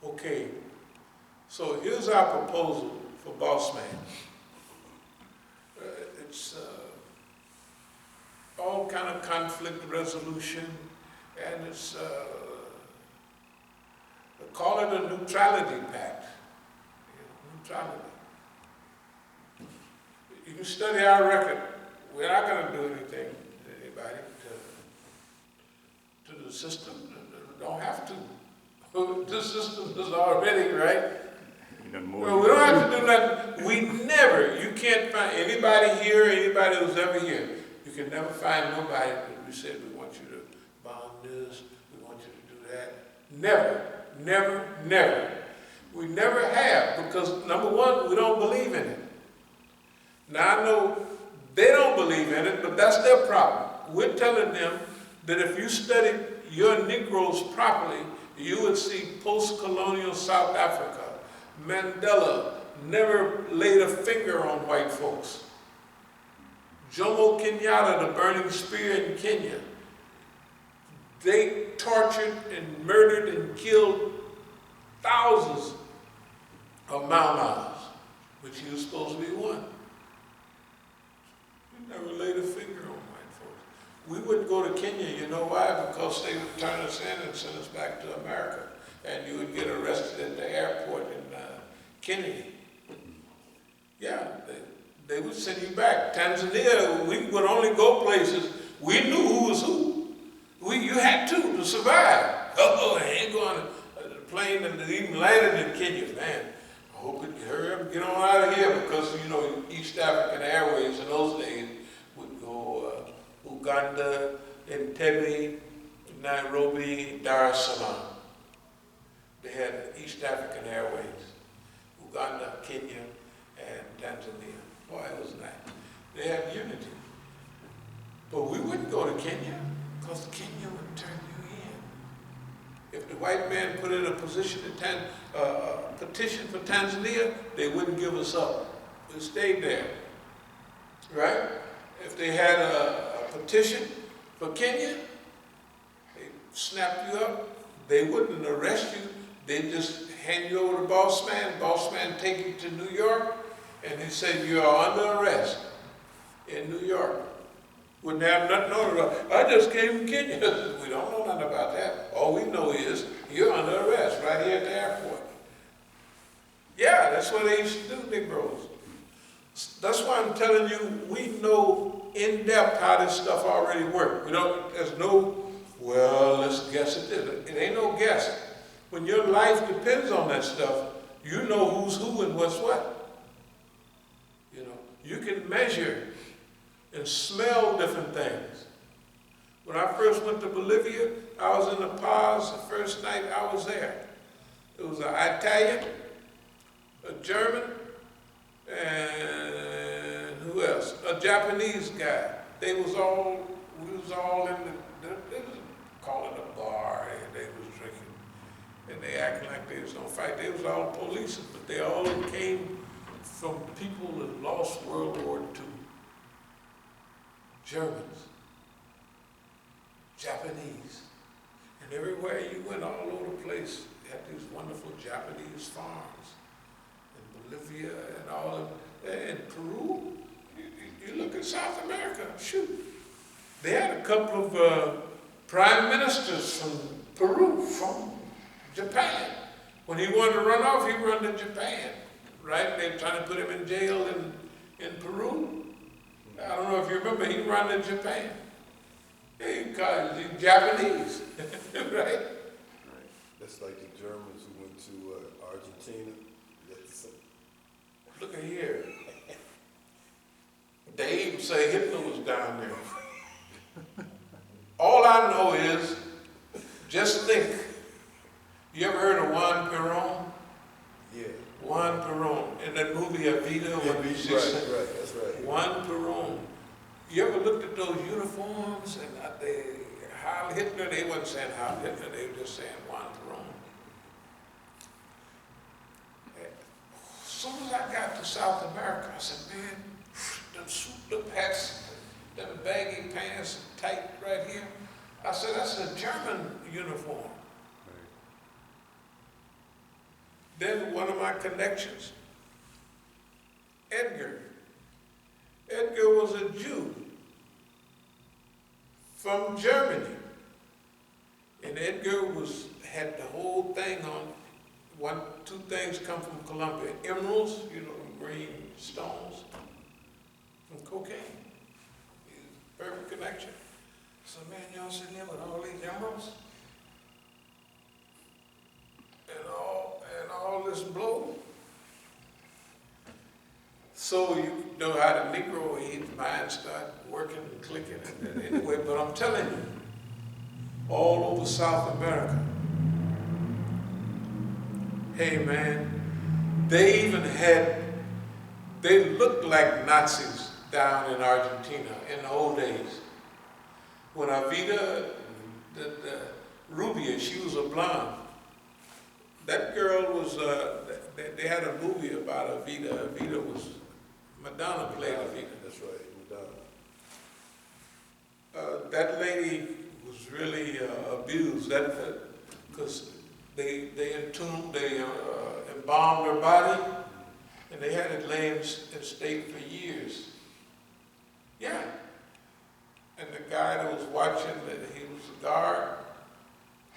Okay, so here's our proposal for Boss Man. It's all kind of conflict resolution, and it's, they call it a neutrality pact. Neutrality. You can study our record. We're not going to do anything to anybody, to the system. We don't have to. The system is already, right? Well, we don't have to do nothing. We never, you can't find anybody here, anybody who's ever here. You can never find nobody that we said, we want you to bomb this, we want you to do that. Never, never, never. We never have, because number one, we don't believe in it. Now I know they don't believe in it, but that's their problem. We're telling them that if you studied your Negroes properly, you would see post-colonial South Africa. Mandela never laid a finger on white folks. Jomo Kenyatta, the burning spear in Kenya. They tortured and murdered and killed thousands of Mau, which he was supposed to be one. He never laid a finger on white folks. We wouldn't go to Kenya, you know why? Because they would turn us in and send us back to America. And you would get arrested at the airport in Kennedy. Yeah, they would send you back. Tanzania, we would only go places, we knew who was who. You had to survive. Oh, I ain't going to the plane and even landed in Kenya. Man, I hope it hurry up and get on out of here, because, you know, East African Airways in those days would go Uganda, Entebbe, Nairobi, Dar es Salaam. They had East African Airways, Uganda, Kenya, and Tanzania. Boy, it was nice. They had unity. But we wouldn't go to Kenya, because Kenya would turn you in. If the white man put in a petition for Tanzania, they wouldn't give us up. We stayed there, right? If they had a petition for Kenya, they snap you up. They wouldn't arrest you. They just hand you over to Boss Man. Boss Man take you to New York, and he said, you are under arrest in New York. Wouldn't have nothing on it. I just came from Kenya. We don't know nothing about that. All we know is you're under arrest right here at the airport. Yeah, that's what they used to do, Negroes. That's why I'm telling you, we know in depth how this stuff already works. There's no, well, let's guess it. It ain't no guessing. When your life depends on that stuff, you know who's who and what's what. You know, you can measure and smell different things. When I first went to Bolivia, I was in the Paz the first night I was there. It was an Italian, a German, and who else? A Japanese guy. We was all in they was calling a bar, and they was drinking. And they acting like they was gonna fight. They was all police, but they all came from people that lost World War II. Germans, Japanese. And everywhere you went, all over the place, you had these wonderful Japanese farms. In Bolivia and all of in Peru. You look at South America, shoot. They had a couple of prime ministers from Peru, from Japan. When he wanted to run off, he ran to Japan, right? They were trying to put him in jail in Peru. I don't know if you remember, he ran to Japan. He's Japanese, right? Right. That's like the Germans who went to Argentina. Look at here. They even say Hitler was down there. All I know is, just think. You ever heard of Juan Perón? Yeah. Juan Perón. In that movie Evita, right, that's right. Juan Perón. You ever looked at those uniforms and Heil Hitler? They wasn't saying Heil Hitler, they were just saying Juan Perón. As soon as I got to South America, I said, man, them souped-up hats, them baggy pants, tight right here. I said, that's a German uniform. Then one of my connections, Edgar. Edgar was a Jew from Germany. And Edgar had the whole thing on, two things come from Colombia. Emeralds, green stones, from cocaine. Perfect connection. So man, y'all sitting there with all these emeralds and all this blow. So you know how the Negro, his mind start working and clicking. And anyway, but I'm telling you, all over South America, hey man, they looked like Nazis down in Argentina in the old days. When Avida, the Rubia, she was a blonde. That girl was, they had a movie about Avida. Avida was, Madonna played Avida. That's right, Madonna. That lady was really abused, because they embalmed her body, and they had it lay in state for years. Yeah. And the guy that was watching, he was a guard.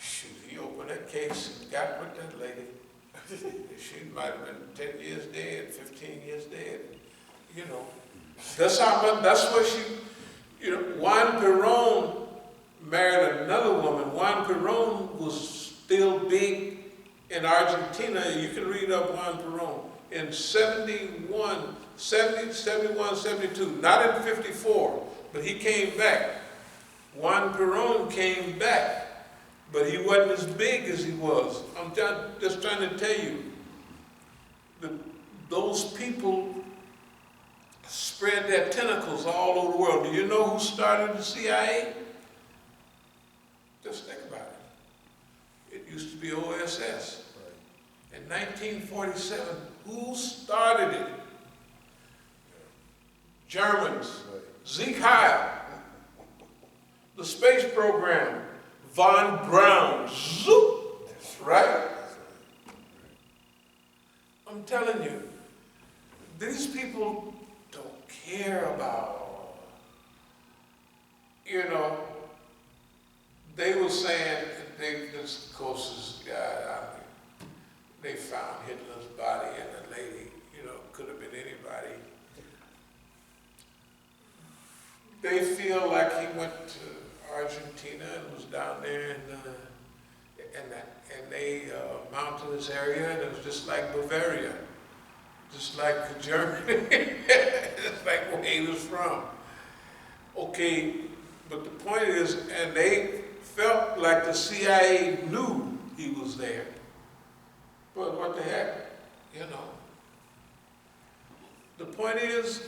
Shoot, he opened that case and got with that lady. She might have been 10 years dead, 15 years dead. That's what she, Juan Perón married another woman. Juan Perón was still big in Argentina. You can read up Juan Perón in 71, 72, not in 54, but he came back. Juan Perón came back, but he wasn't as big as he was. I'm just trying to tell you, those people spread their tentacles all over the world. Do you know who started the CIA? Just think about it. It used to be OSS. Right. In 1947, who started it? Germans. Right. Sieg Heil. The space program. Von Braun. Zoop. Right? I'm telling you, these people don't care about, they were saying, this closest guy, they found Hitler's body and the lady, could have been anybody. They feel like he went to Argentina and was down there in a mountainous area, and it was just like Bavaria, just like Germany, it's like where he was from. Okay, but the point is, and they felt like the CIA knew he was there. But what the heck, The point is,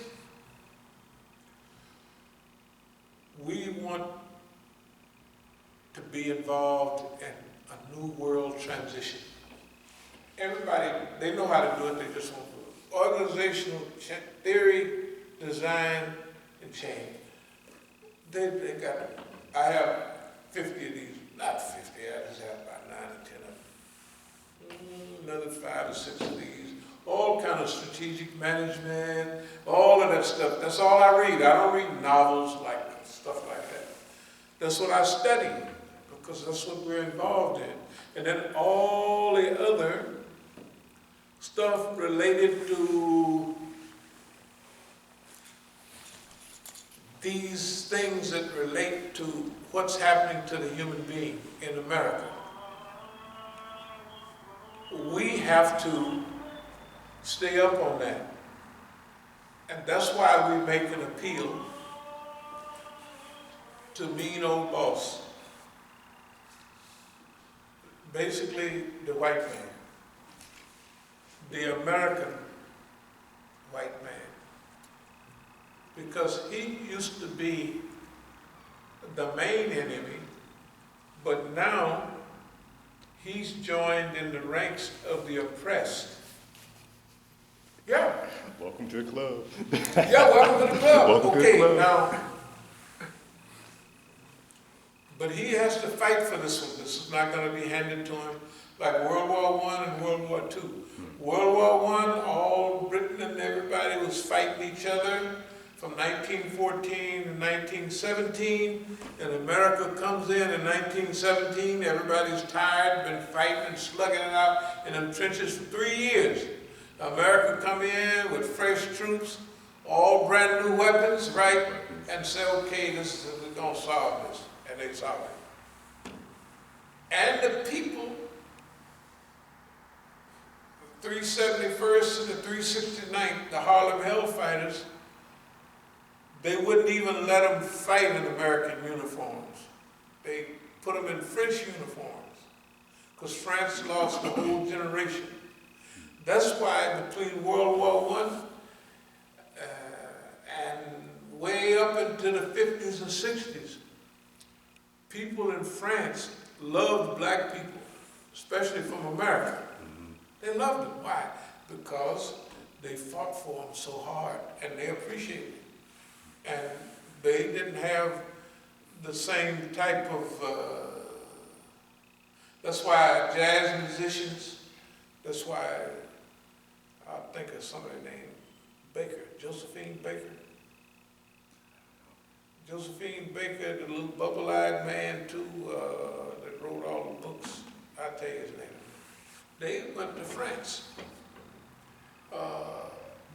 we want to be involved in a new world transition. Everybody, they know how to do it, they just want to do it. Organizational theory, design, and change. They got, I have 50 of these, not 50, I just have about 9 or 10 of them. Another 5 or 6 of these. All kind of strategic management, all of that stuff. That's all I read. I don't read novels like stuff like that. That's what I study, because that's what we're involved in. And then all the other stuff related to these things that relate to what's happening to the human being in America. We have to stay up on that. And that's why we make an appeal to mean old boss. Basically, the white man. The American white man. Because he used to be the main enemy, but now he's joined in the ranks of the oppressed. Yeah. Welcome to the club. Yeah, welcome to the club. Welcome to the club. Now, but he has to fight for this one. This is not going to be handed to him like World War I and World World War II. World War I, all Britain and everybody was fighting each other from 1914 to 1917. And America comes in 1917. Everybody's tired, been fighting and slugging it out in them trenches for 3 years. America come in with fresh troops, all brand new weapons, right? And say, okay, we're gonna solve this. And they solve it. And the people, the 371st and the 369th, the Harlem Hellfighters, they wouldn't even let them fight in American uniforms. They put them in French uniforms because France lost a whole generation. That's why between World War I and way up into the 50s and 60s, people in France loved black people, especially from America. They loved them. Why? Because they fought for them so hard and they appreciated it. And they didn't have the same type of, that's why jazz musicians, that's why I'll think of somebody named Baker, Josephine Baker. Josephine Baker, the little bubble-eyed man too, that wrote all the books, I'll tell you his name. They went to France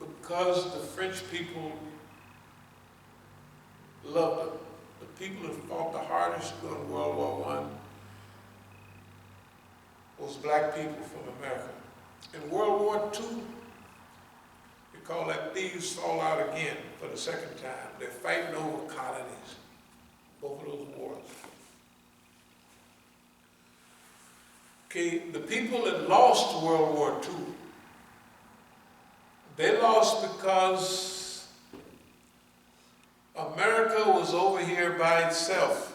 because the French people loved them. The people that fought the hardest during World War I was black people from America. In World War II, we call that thieves fall out again for the second time. They're fighting over colonies, both of those wars. Okay, the people that lost World War II, they lost because America was over here by itself.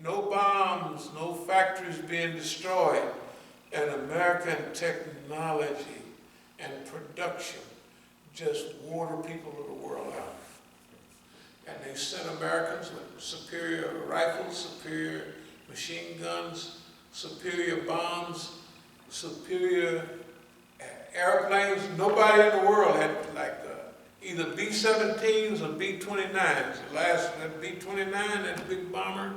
No bombs, no factories being destroyed, and American technology and production just wore the people of the world out. And they sent Americans with superior rifles, superior machine guns, superior bombs, superior airplanes. Nobody in the world had like either B-17s or B-29s. The last, that B-29, that big bomber,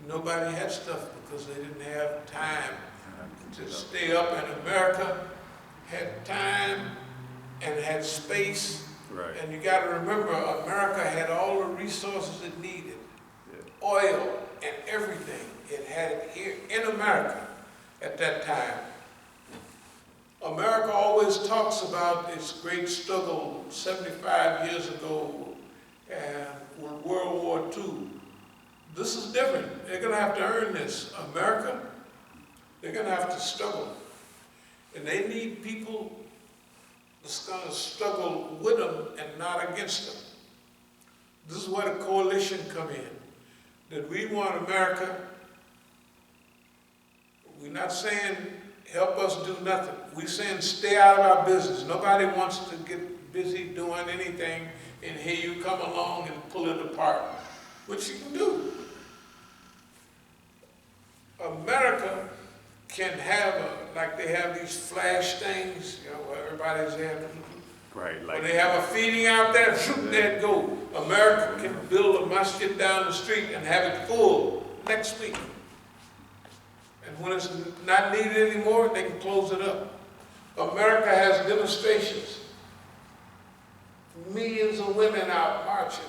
nobody had stuff because they didn't have time to stay up. And America had time and had space. Right. And you got to remember, America had all the resources it needed. Oil and everything. It had it here in America at that time. America always talks about its great struggle 75 years ago and with World War II. This is different. They're going to have to earn this. America, they're going to have to struggle. And they need people that's going to struggle with them and not against them. This is where the coalition come in. That we want America. We're not saying help us do nothing. We're saying stay out of our business. Nobody wants to get busy doing anything, and here you come along and pull it apart, which you can do. America can have, like they have these flash things, you know, where everybody's there. Right, like when they have a feeding out there, there it go. America can build a masjid down the street and have it full next week. And when it's not needed anymore, they can close it up. America has demonstrations. Millions of women out marching.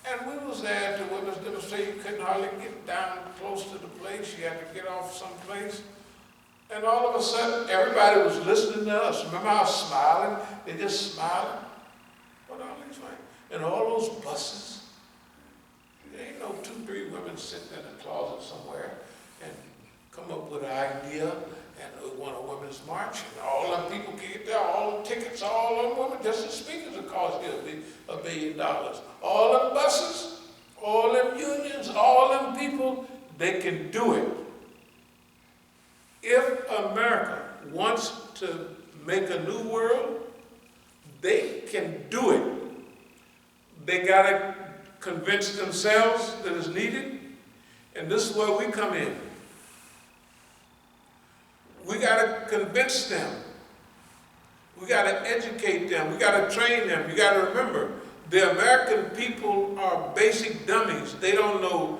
And we was there at the women's demonstration. You couldn't hardly get down close to the place. You had to get off someplace. And all of a sudden, everybody was listening to us. Remember how smiling? They just smiling. What all these things? And all those buses. There ain't no 2-3 women sitting in a closet somewhere and come up with an idea and want a women's march. And all them people get there, all the tickets, all them women, just the speakers will cost you $1 billion. All them buses, all them unions, all them people, they can do it. If America wants to make a new world, they can do it. They got to convince themselves that it's needed, and this is where we come in. to convince them. We got to educate them. We got to train them. You got to remember, the American people are basic dummies. They don't know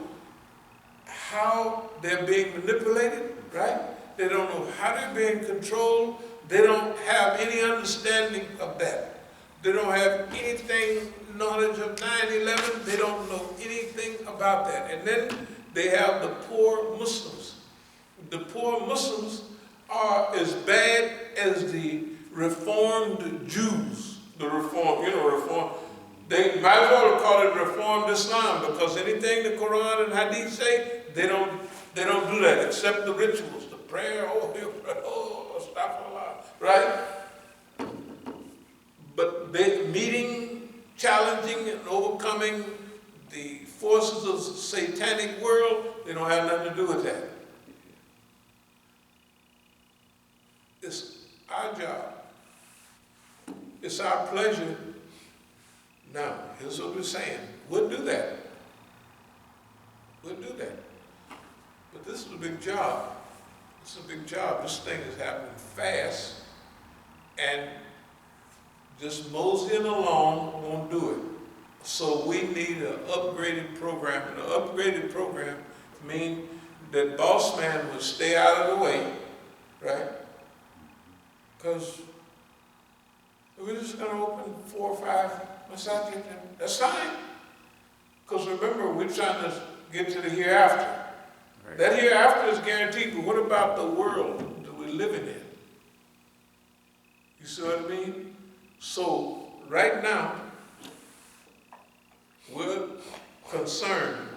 how they're being manipulated, right? They don't know how they're being controlled. They don't have any understanding of that. They don't have anything, knowledge of 9/11. They don't know anything about that. And then they have the poor Muslims. The poor Muslims are as bad as the Reformed Jews. The Reform. They might as well call it Reformed Islam, because anything the Quran and Hadith say, they don't do that, except the rituals, the prayer, astaghfirullah, right? But they meeting, challenging, and overcoming the forces of the satanic world, they don't have nothing to do with that. It's our job. It's our pleasure. Now, here's what we're saying. We'll do that. We'll do that. But this is a big job. This is a big job. This thing is happening fast. And just moseying along won't do it. So we need an upgraded program. And an upgraded program means that boss man will stay out of the way, right? Because we're just going to open 4 or 5 Masjid, and that's fine. Because remember, we're trying to get to the hereafter. Right. That hereafter is guaranteed, but what about the world that we're living in? You see what I mean? So, right now, we're concerned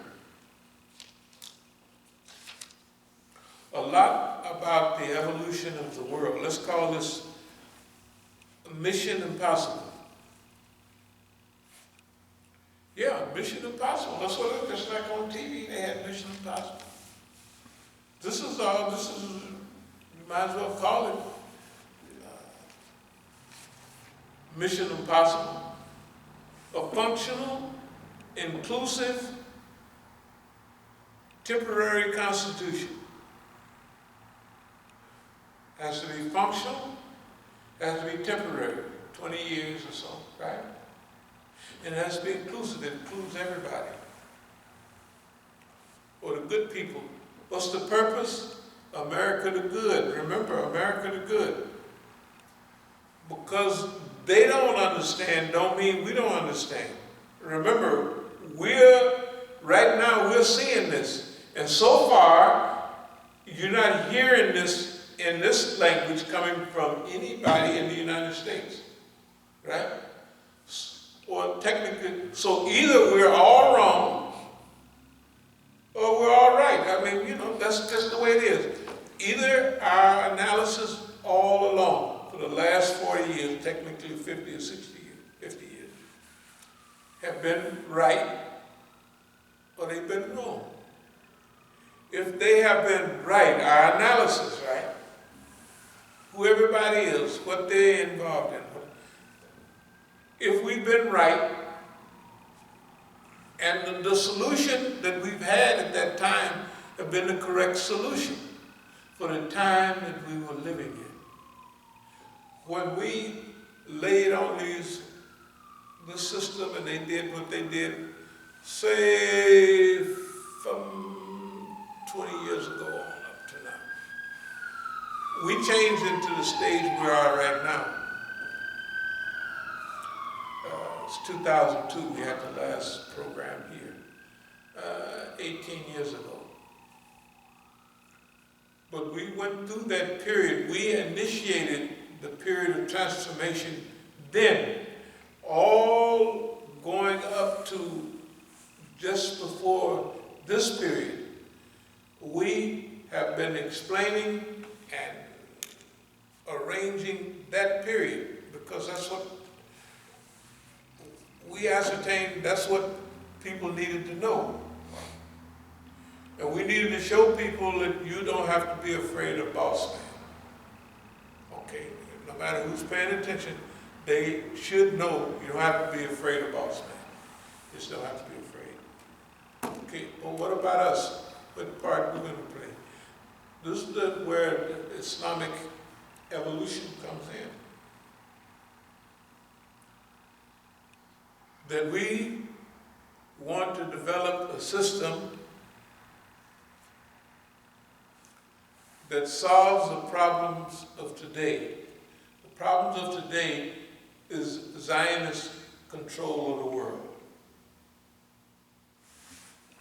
a lot about the evolution of the world. Let's call this Mission Impossible. Yeah, Mission Impossible. That's what it is. Just like on TV, they had Mission Impossible. This is, you might as well call it Mission Impossible. A functional, inclusive, temporary constitution. Has to be functional, has to be temporary, 20 years or so, right? And it has to be inclusive. It includes everybody. Or the good people. What's the purpose? America the good. Remember, America the good. Because they don't understand don't mean we don't understand. Remember, right now we're seeing this. And so far, you're not hearing this in this language coming from anybody in the United States, right? Or technically, so either we're all wrong or we're all right. I mean, that's just the way it is. Either our analysis all along for the last 40 years, technically 50 or 60 years, 50 years, have been right or they've been wrong. If they have been right, our analysis, right? Who everybody is, what they're involved in. If we've been right, and the solution that we've had at that time have been the correct solution for the time that we were living in. When we laid on the system and they did what they did, say from 20 years ago on up to now, we changed into the stage we are right now. It's 2002, we had the last program here, 18 years ago. But we went through that period. We initiated the period of transformation then, all going up to just before this period. We have been explaining and arranging that period because that's what we ascertained, that's what people needed to know. And we needed to show people that you don't have to be afraid of boss man. Okay, no matter who's paying attention, they should know you don't have to be afraid of boss man. You still have to be afraid. Okay, well what about us? What part we're going to play? This is where the Islamic evolution comes in. That we want to develop a system that solves the problems of today. The problems of today is Zionist control of the world.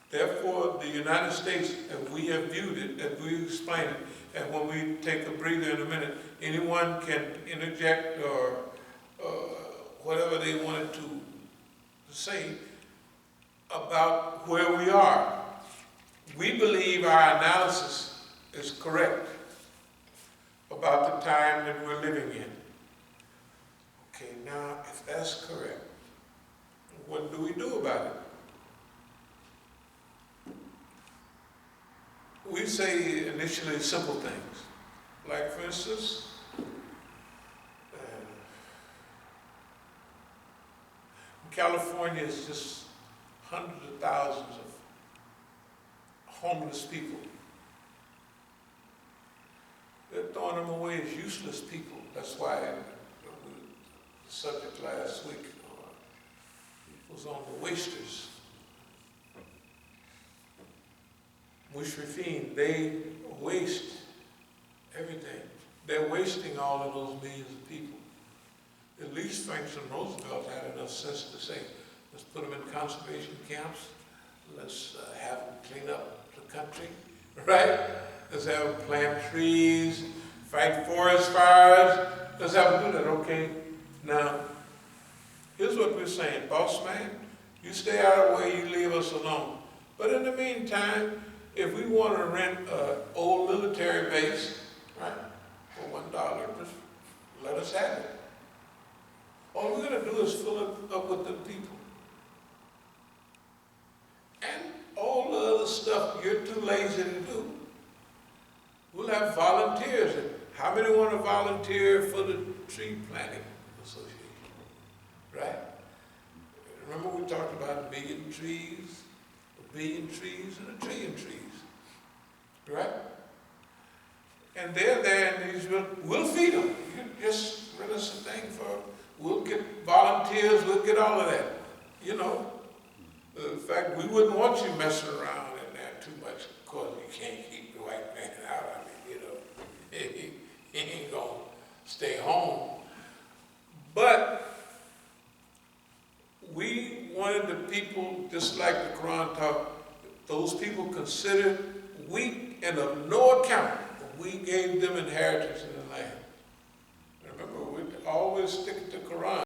Therefore, the United States, as we have viewed it, as we explain it, and when we take a breather in a minute, anyone can interject or whatever they wanted to say about where we are. We believe our analysis is correct about the time that we're living in. Okay, now, if that's correct, what do we do about it? We say initially simple things, like for instance, California is just hundreds of thousands of homeless people. They're throwing them away as useless people. That's why the subject last week was on the wasters. Mushrifin, they waste everything. They're wasting all of those millions of people. At least Franklin Roosevelt had enough sense to say, let's put them in conservation camps, let's have them clean up the country, right? Let's have them plant trees, fight forest fires, let's have them do that, okay? Now, here's what we're saying, boss man, you stay out of the way, you leave us alone. But in the meantime, if we want to rent an old military base, right, for $1, just let us have it. All we're going to do is fill it up with the people. And all the other stuff you're too lazy to do. We'll have volunteers. How many want to volunteer for the tree planting association? Right? Remember we talked about a million trees, and a trillion trees. Right? And they're there, and we'll feed them. You just rent us a thing for, we'll get volunteers, we'll get all of that. You know, in fact, we wouldn't want you messing around in there too much. Of course, you can't keep the white man out. I mean, you know, he ain't gonna stay home. But we wanted the people, just like the Quran taught, those people considered weak and of no account. We gave them inheritance in the land. Remember, we always stick to the Quran.